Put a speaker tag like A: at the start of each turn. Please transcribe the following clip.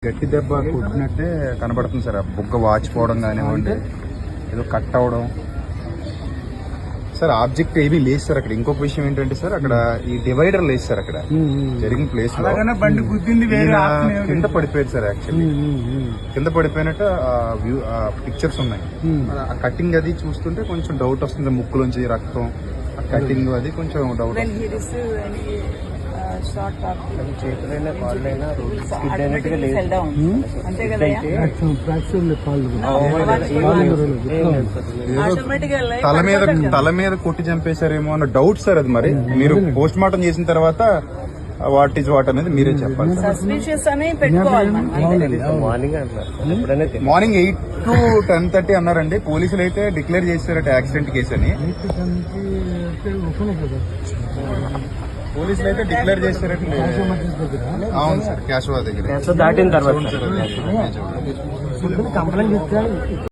A: గట్టి దెబ్బ కొట్టినట్టే కనబడుతుంది సార్. ఆ బుగ్గ వాచిపోవడం కానివ్వండి, ఏదో కట్ అవడం సార్. ఆబ్జెక్ట్ ఏమీ లేదు సార్ అక్కడ. ఇంకొక విషయం ఏంటంటే సార్, అక్కడ ఈ డివైడర్ లేదు సార్. అక్కడ జరిగిన ప్లేస్ లో
B: బండి గుద్దింది,
A: కింద పడిపోయాడు సార్. యాక్చువల్లీ కింద పడిపోయినట్టు పిక్చర్స్ ఉన్నాయి. ఆ కటింగ్ అది చూస్తుంటే కొంచెం డౌట్ వస్తుంది. ముక్కులోంచి రక్తం, ఆ కటింగ్ అది కొంచెం డౌట్. తల మీద కొట్టి చంపేశారేమో అన్న డౌట్ సార్. అది మరి మీరు పోస్ట్ మార్టం చేసిన తర్వాత వాట్ ఈజ్ వాట్ అనేది మీరే చెప్పాలి. మార్నింగ్ 8 to 10:30 అన్నారండి. పోలీసులు అయితే డిక్లేర్ చేశారట యాక్సిడెంట్ కేసు అని. పోలీసులు అయితే డిక్లేర్ చేశారట. అవును సార్, క్యాష్ దగ్గర
B: దాటిన తర్వాత
A: కంప్లైంట్